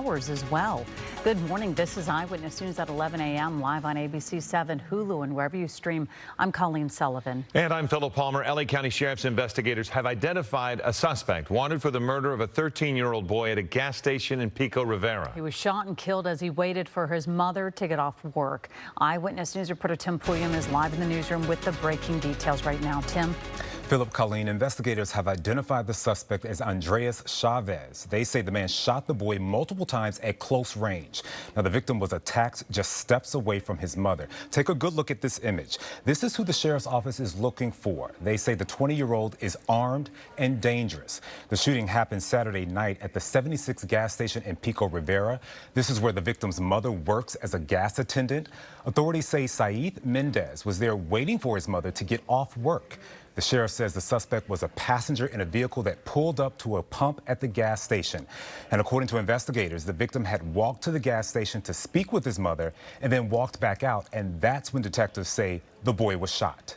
hours as well. Good morning. This is Eyewitness News at 11 a.m. live on ABC 7, Hulu, and wherever you stream. I'm Colleen Sullivan. And I'm Philip Palmer. LA County Sheriff's investigators have identified a suspect wanted for the murder of a 13-year-old boy at a gas station in Pico Rivera. He was shot and killed as he waited for his mother to get off work. Eyewitness News reporter Tim Pulliam is live in the newsroom with the breaking details right now. Tim. Philip, Colleen, investigators have identified the suspect as Andres Chavez. They say the man shot the boy multiple times at close range. Now, the victim was attacked just steps away from his mother. Take a good look at this image. This is who the sheriff's office is looking for. They say the 20-year-old is armed and dangerous. The shooting happened Saturday night at the 76 gas station in Pico Rivera. This is where the victim's mother works as a gas attendant. Authorities say Saeed Mendez was there waiting for his mother to get off work. The sheriff says the suspect was a passenger in a vehicle that pulled up to a pump at the gas station. And according to investigators, the victim had walked to the gas station to speak with his mother and then walked back out. And that's when detectives say the boy was shot.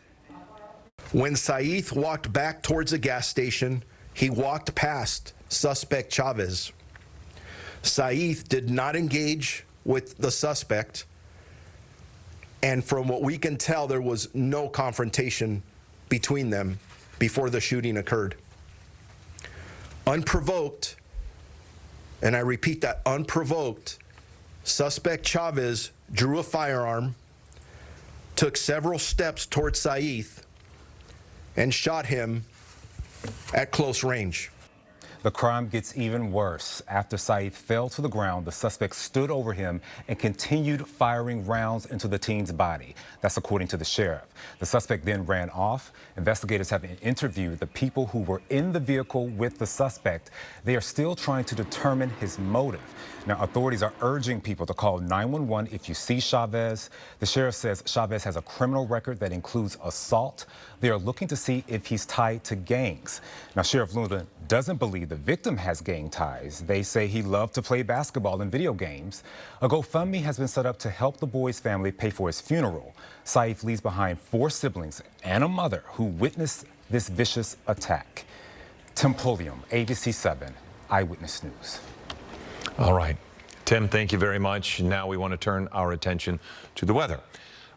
When Saeed walked back towards the gas station, he walked past suspect Chavez. Saeed did not engage with the suspect. And from what we can tell, there was no confrontation between them before the shooting occurred. Unprovoked, and I repeat that, unprovoked, suspect Chavez drew a firearm, took several steps towards Saeed, and shot him at close range. The crime gets even worse. After Saeed fell to the ground, the suspect stood over him and continued firing rounds into the teen's body. That's according to the sheriff. The suspect then ran off. Investigators have interviewed the people who were in the vehicle with the suspect. They are still trying to determine his motive. Now, authorities are urging people to call 911 if you see Chavez. The sheriff says Chavez has a criminal record that includes assault. They are looking to see if he's tied to gangs. Now, Sheriff Luna doesn't believe the victim has gang ties. They say he loved to play basketball and video games. A GoFundMe has been set up to help the boy's family pay for his funeral. Saeed leaves behind 4 siblings and a mother who witnessed this vicious attack. Tim Pulliam, ABC 7, Eyewitness News. All right. Tim, thank you very much. Now we want to turn our attention to the weather.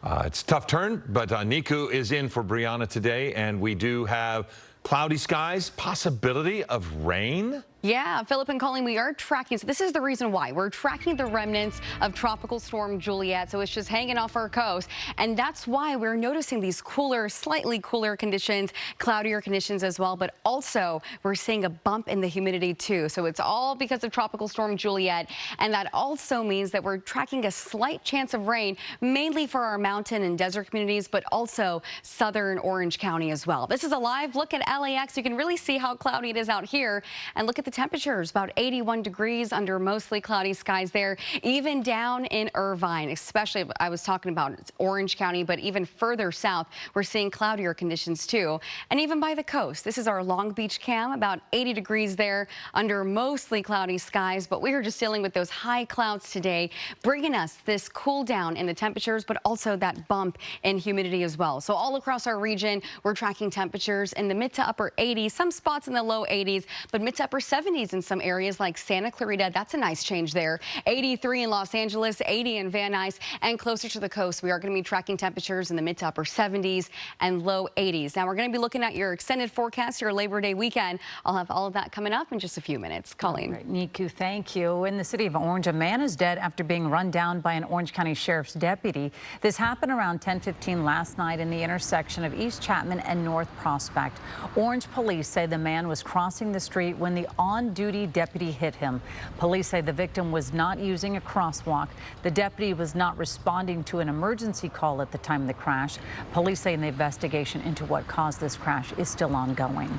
It's a tough turn, but Niku is in for Brianna today, and we do have cloudy skies, possibility of rain. Yeah, Philip and Colleen, we are tracking. So this is the reason why. We're tracking the remnants of Tropical Storm Juliet. So it's just hanging off our coast. And that's why we're noticing these cooler, slightly cooler conditions, cloudier conditions as well. But also we're seeing a bump in the humidity too. So it's all because of Tropical Storm Juliet. And that also means that we're tracking a slight chance of rain, mainly for our mountain and desert communities, but also southern Orange County as well. This is a live look at LAX. You can really see how cloudy it is out here. And look at the temperatures, about 81 degrees under mostly cloudy skies there, even down in Irvine, especially I was talking about Orange County, but even further south, we're seeing cloudier conditions too. And even by the coast, this is our Long Beach cam, about 80 degrees there under mostly cloudy skies, but we are just dealing with those high clouds today, bringing us this cool down in the temperatures, but also that bump in humidity as well. So all across our region, we're tracking temperatures in the mid to upper 80s, some spots in the low 80s, but mid to upper 70s in some areas like Santa Clarita. That's a nice change there. 83 in Los Angeles, 80 in Van Nuys, and closer to the coast, we are going to be tracking temperatures in the mid to upper 70s and low 80s. Now we're going to be looking at your extended forecast, your Labor Day weekend. I'll have all of that coming up in just a few minutes. Colleen. Right, Niku, thank you. In the city of Orange, a man is dead after being run down by an Orange County Sheriff's deputy. This happened around 10:15 last night in the intersection of East Chapman and North Prospect. Orange police say the man was crossing the street when the on-duty deputy hit him. Police say the victim was not using a crosswalk. The deputy was not responding to an emergency call at the time of the crash. Police say the investigation into what caused this crash is still ongoing.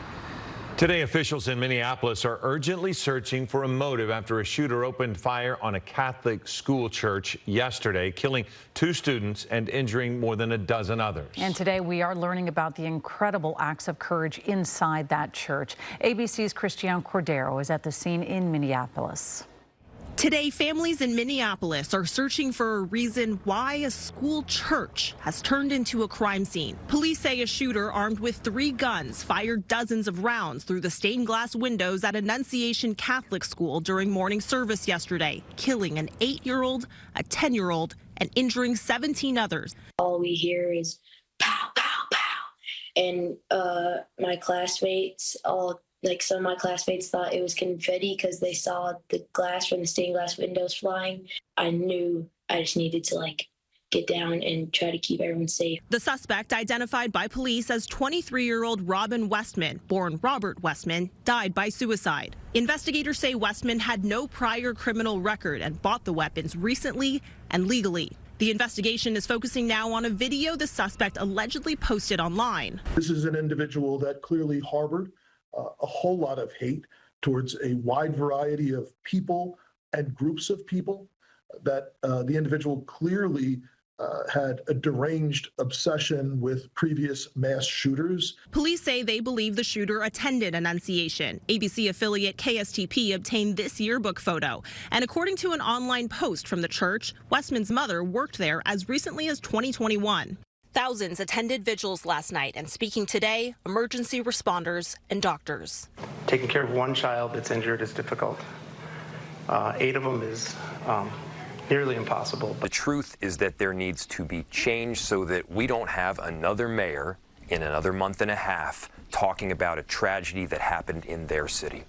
Today, officials in Minneapolis are urgently searching for a motive after a shooter opened fire on a Catholic school church yesterday, killing 2 students and injuring more than a dozen others. And today we are learning about the incredible acts of courage inside that church. ABC's Christiane Cordero is at the scene in Minneapolis. Today, families in Minneapolis are searching for a reason why a school church has turned into a crime scene. Police say a shooter armed with 3 guns fired dozens of rounds through the stained glass windows at Annunciation Catholic School during morning service yesterday, killing an 8-year-old, a 10-year-old, and injuring 17 others. All we hear is pow, pow, pow. And my classmates some of my classmates thought it was confetti because they saw the glass from the stained glass windows flying. I knew I just needed to get down and try to keep everyone safe. The suspect, identified by police as 23-year-old Robin Westman, born Robert Westman, died by suicide. Investigators say Westman had no prior criminal record and bought the weapons recently and legally. The investigation is focusing now on a video the suspect allegedly posted online. This is an individual that clearly harbored a whole lot of hate towards a wide variety of people and groups of people, that the individual clearly had a deranged obsession with previous mass shooters. Police say they believe the shooter attended Annunciation. ABC affiliate KSTP obtained this yearbook photo. And according to an online post from the church, Westman's mother worked there as recently as 2021. Thousands attended vigils last night, and speaking today, emergency responders and doctors. Taking care of one child that's injured is difficult. 8 of them is nearly impossible. The truth is that there needs to be change so that we don't have another mayor in another month and a half talking about a tragedy that happened in their city.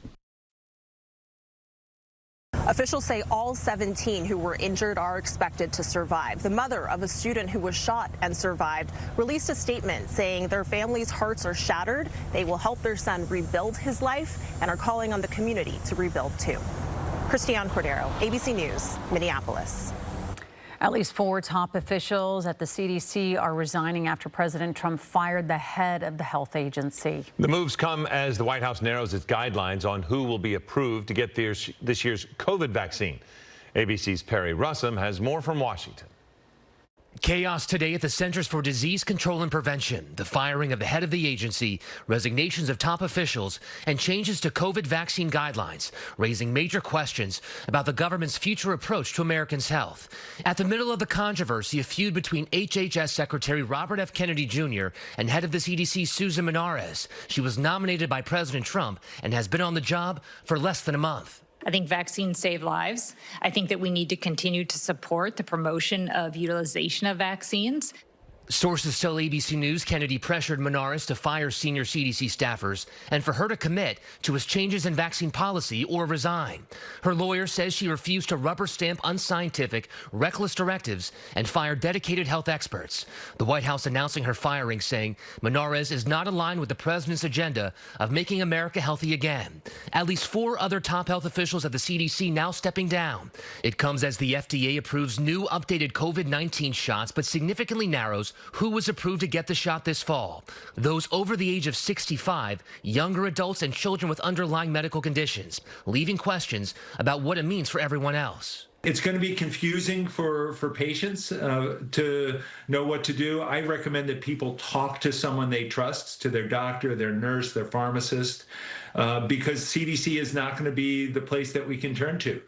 Officials say all 17 who were injured are expected to survive. The mother of a student who was shot and survived released a statement saying their family's hearts are shattered. They will help their son rebuild his life and are calling on the community to rebuild too. Christiane Cordero, ABC News, Minneapolis. At least 4 top officials at the CDC are resigning after President Trump fired the head of the health agency. The moves come as the White House narrows its guidelines on who will be approved to get this year's COVID vaccine. ABC's Perry Russum has more from Washington. Chaos today at the Centers for Disease Control and Prevention, the firing of the head of the agency, resignations of top officials, and changes to COVID vaccine guidelines, raising major questions about the government's future approach to Americans' health. At the middle of the controversy, a feud between HHS Secretary Robert F. Kennedy Jr. and head of the CDC, Susan Menarez. She was nominated by President Trump and has been on the job for less than a month. I think vaccines save lives. I think that we need to continue to support the promotion of utilization of vaccines. Sources tell ABC News Kennedy pressured Menarez to fire senior CDC staffers and for her to commit to his changes in vaccine policy or resign. Her lawyer says she refused to rubber stamp unscientific, reckless directives and fire dedicated health experts. The White House announcing her firing, saying Menarez is not aligned with the president's agenda of making America healthy again. At least 4 other top health officials at the CDC now stepping down. It comes as the FDA approves new updated COVID-19 shots, but significantly narrows who was approved to get the shot this fall. Those over the age of 65, younger adults, and children with underlying medical conditions, leaving questions about what it means for everyone else. It's going to be confusing for patients to know what to do. I recommend that people talk to someone they trust, to their doctor, their nurse, their pharmacist, because CDC is not going to be the place that we can turn to.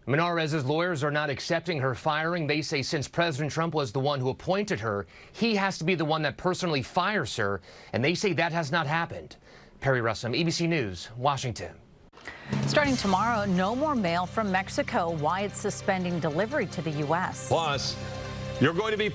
Menarez's lawyers are not accepting her firing. They say since President Trump was the one who appointed her, he has to be the one that personally fires her, and they say that has not happened. Perry Russum, ABC News, Washington. Starting tomorrow, no more mail from Mexico. Why it's suspending delivery to the U.S. Plus, you're going to be